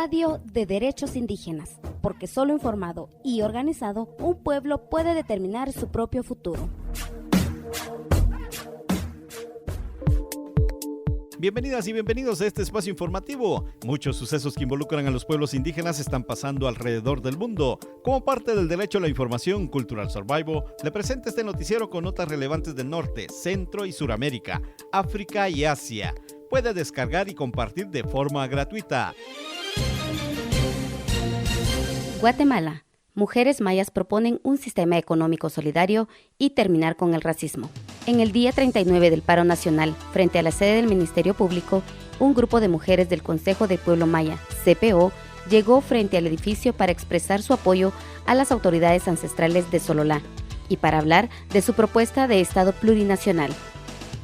Radio de Derechos Indígenas, porque solo informado y organizado, un pueblo puede determinar su propio futuro. Bienvenidas y bienvenidos a este espacio informativo. Muchos sucesos que involucran a los pueblos indígenas están pasando alrededor del mundo. Como parte del derecho a la información Cultural Survival, le presenta este noticiero con notas relevantes del norte, centro y Suramérica, África y Asia. Puede descargar y compartir de forma gratuita. Guatemala. Mujeres mayas proponen un sistema económico solidario y terminar con el racismo. En el día 39 del paro nacional, frente a la sede del Ministerio Público, un grupo de mujeres del Consejo del Pueblo Maya, CPO, llegó frente al edificio para expresar su apoyo a las autoridades ancestrales de Sololá y para hablar de su propuesta de Estado plurinacional.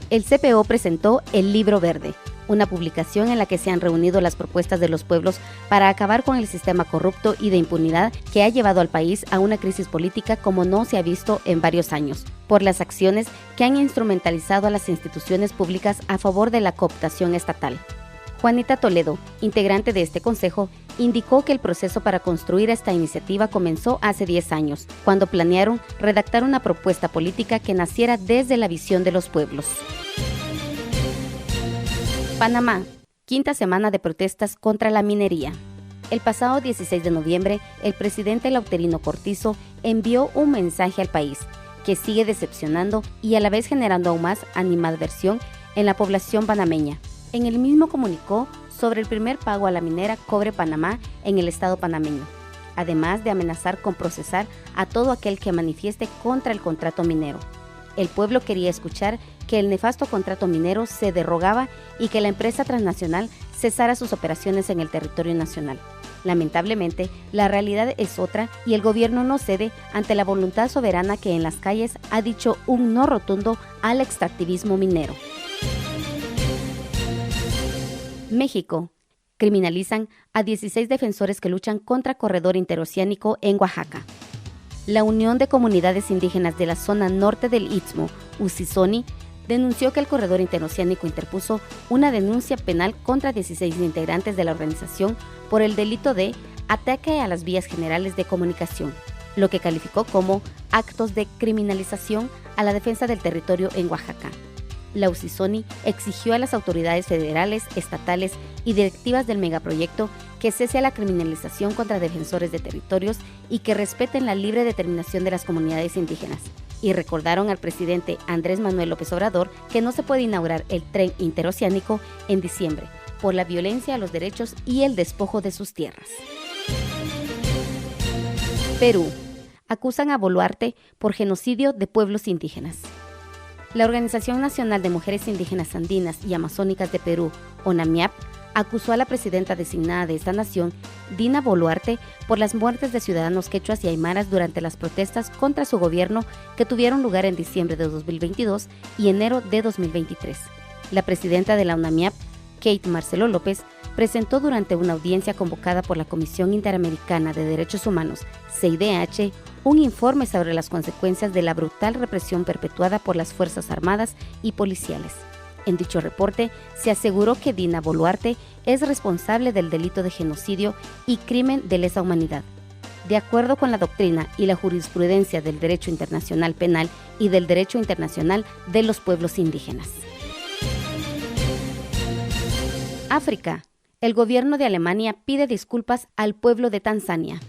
El CPO presentó el Libro Verde, una publicación en la que se han reunido las propuestas de los pueblos para acabar con el sistema corrupto y de impunidad que ha llevado al país a una crisis política como no se ha visto en varios años, por las acciones que han instrumentalizado a las instituciones públicas a favor de la cooptación estatal. Juanita Toledo, integrante de este consejo, indicó que el proceso para construir esta iniciativa comenzó hace 10 años, cuando planearon redactar una propuesta política que naciera desde la visión de los pueblos. Panamá, quinta semana de protestas contra la minería. El pasado 16 de noviembre, el presidente Lauterino Cortizo envió un mensaje al país que sigue decepcionando y a la vez generando aún más animadversión en la población panameña. En el mismo comunicó sobre el primer pago a la minera Cobre Panamá en el estado panameño, además de amenazar con procesar a todo aquel que manifieste contra el contrato minero. El pueblo quería escuchar que el nefasto contrato minero se derogaba y que la empresa transnacional cesara sus operaciones en el territorio nacional. Lamentablemente, la realidad es otra y el gobierno no cede ante la voluntad soberana que en las calles ha dicho un no rotundo al extractivismo minero. México. Criminalizan a 16 defensores que luchan contra corredor interoceánico en Oaxaca. La Unión de Comunidades Indígenas de la zona norte del Istmo, Usisoni, denunció que el corredor interoceánico interpuso una denuncia penal contra 16 integrantes de la organización por el delito de ataque a las vías generales de comunicación, lo que calificó como actos de criminalización a la defensa del territorio en Oaxaca. La Usisoni exigió a las autoridades federales, estatales y directivas del megaproyecto que cese a la criminalización contra defensores de territorios y que respeten la libre determinación de las comunidades indígenas. Y recordaron al presidente Andrés Manuel López Obrador que no se puede inaugurar el tren interoceánico en diciembre por la violencia a los derechos y el despojo de sus tierras. Perú. Acusan a Boluarte por genocidio de pueblos indígenas. La Organización Nacional de Mujeres Indígenas Andinas y Amazónicas de Perú, ONAMIAP, acusó a la presidenta designada de esta nación, Dina Boluarte, por las muertes de ciudadanos quechuas y aymaras durante las protestas contra su gobierno que tuvieron lugar en diciembre de 2022 y enero de 2023. La presidenta de la ONAMIAP, Kate Marcelo López, presentó durante una audiencia convocada por la Comisión Interamericana de Derechos Humanos, CIDH, un informe sobre las consecuencias de la brutal represión perpetuada por las Fuerzas Armadas y policiales. En dicho reporte, se aseguró que Dina Boluarte es responsable del delito de genocidio y crimen de lesa humanidad. De acuerdo con la doctrina y la jurisprudencia del derecho internacional penal y del derecho internacional de los pueblos indígenas. África. El gobierno de Alemania pide disculpas al pueblo de Tanzania.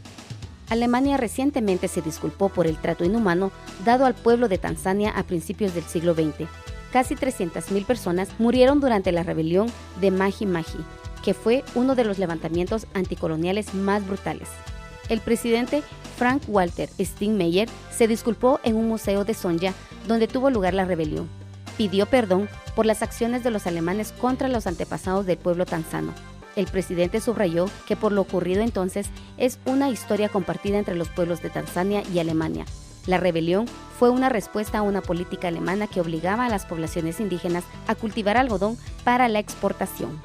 Alemania recientemente se disculpó por el trato inhumano dado al pueblo de Tanzania a principios del siglo XX. Casi 300.000 personas murieron durante la rebelión de Maji Maji, que fue uno de los levantamientos anticoloniales más brutales. El presidente Frank Walter Steinmeier se disculpó en un museo de Sonja donde tuvo lugar la rebelión. Pidió perdón por las acciones de los alemanes contra los antepasados del pueblo tanzano. El presidente subrayó que por lo ocurrido entonces es una historia compartida entre los pueblos de Tanzania y Alemania. La rebelión fue una respuesta a una política alemana que obligaba a las poblaciones indígenas a cultivar algodón para la exportación.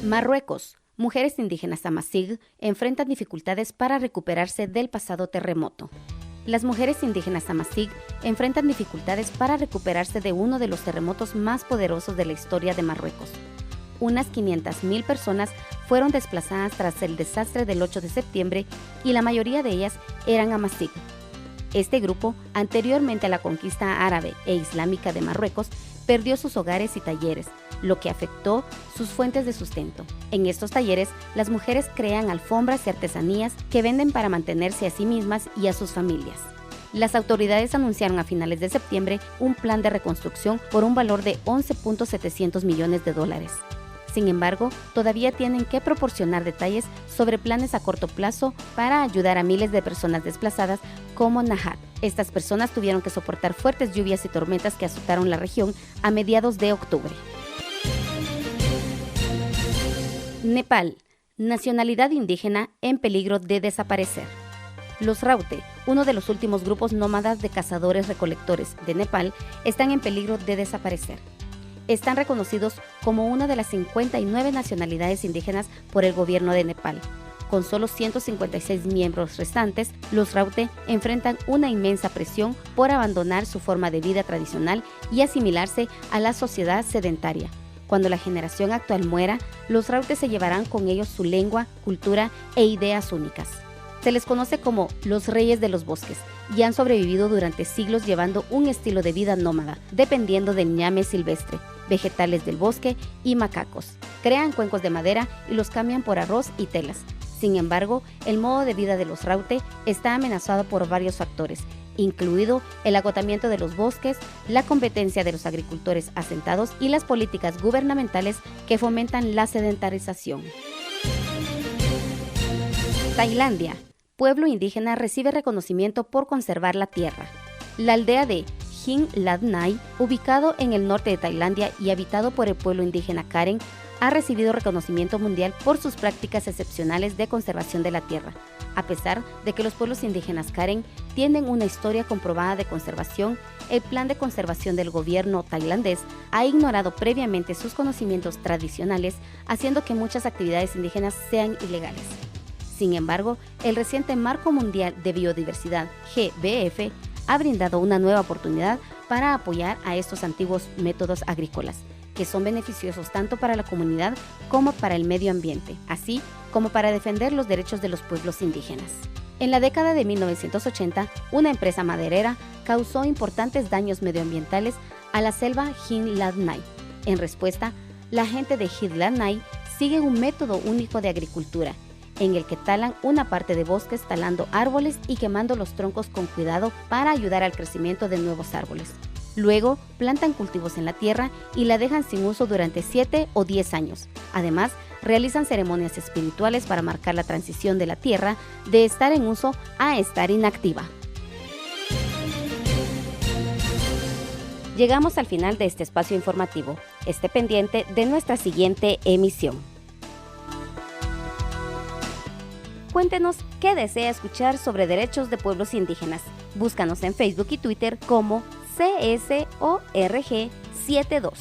Marruecos. Mujeres indígenas amazigh enfrentan dificultades para recuperarse del pasado terremoto. Las mujeres indígenas amazigh enfrentan dificultades para recuperarse de uno de los terremotos más poderosos de la historia de Marruecos. unas 500,000 personas fueron desplazadas tras el desastre del 8 de septiembre y la mayoría de ellas eran Amazigh. Este grupo, anteriormente a la conquista árabe e islámica de Marruecos, perdió sus hogares y talleres, lo que afectó sus fuentes de sustento. En estos talleres, las mujeres crean alfombras y artesanías que venden para mantenerse a sí mismas y a sus familias. Las autoridades anunciaron a finales de septiembre un plan de reconstrucción por un valor de $11.700 millones. Sin embargo, todavía tienen que proporcionar detalles sobre planes a corto plazo para ayudar a miles de personas desplazadas como Nahat. Estas personas tuvieron que soportar fuertes lluvias y tormentas que azotaron la región a mediados de octubre. Nepal, nacionalidad indígena en peligro de desaparecer. Los Raute, uno de los últimos grupos nómadas de cazadores-recolectores de Nepal, están en peligro de desaparecer. Están reconocidos como una de las 59 nacionalidades indígenas por el gobierno de Nepal. Con solo 156 miembros restantes, los Raute enfrentan una inmensa presión por abandonar su forma de vida tradicional y asimilarse a la sociedad sedentaria. Cuando la generación actual muera, los Raute se llevarán con ellos su lengua, cultura e ideas únicas. Se les conoce como los reyes de los bosques y han sobrevivido durante siglos llevando un estilo de vida nómada, dependiendo del ñame silvestre, vegetales del bosque y macacos. Crean cuencos de madera y los cambian por arroz y telas. Sin embargo, el modo de vida de los Raute está amenazado por varios factores, incluido el agotamiento de los bosques, la competencia de los agricultores asentados y las políticas gubernamentales que fomentan la sedentarización. Tailandia. Pueblo indígena recibe reconocimiento por conservar la tierra. La aldea de Hing Lat Nai, ubicado en el norte de Tailandia y habitado por el pueblo indígena Karen, ha recibido reconocimiento mundial por sus prácticas excepcionales de conservación de la tierra. A pesar de que los pueblos indígenas Karen tienen una historia comprobada de conservación, el plan de conservación del gobierno tailandés ha ignorado previamente sus conocimientos tradicionales, haciendo que muchas actividades indígenas sean ilegales. Sin embargo, el reciente Marco Mundial de Biodiversidad, GBF, ha brindado una nueva oportunidad para apoyar a estos antiguos métodos agrícolas, que son beneficiosos tanto para la comunidad como para el medio ambiente, así como para defender los derechos de los pueblos indígenas. En la década de 1980, una empresa maderera causó importantes daños medioambientales a la selva Hing Lat Nai. En respuesta, la gente de Hing Lat Nai sigue un método único de agricultura, en el que talan una parte de bosques talando árboles y quemando los troncos con cuidado para ayudar al crecimiento de nuevos árboles. Luego, plantan cultivos en la tierra y la dejan sin uso durante 7 o 10 años. Además, realizan ceremonias espirituales para marcar la transición de la tierra de estar en uso a estar inactiva. Llegamos al final de este espacio informativo. Esté pendiente de nuestra siguiente emisión. Cuéntenos qué desea escuchar sobre derechos de pueblos indígenas. Búscanos en Facebook y Twitter como CSORG72.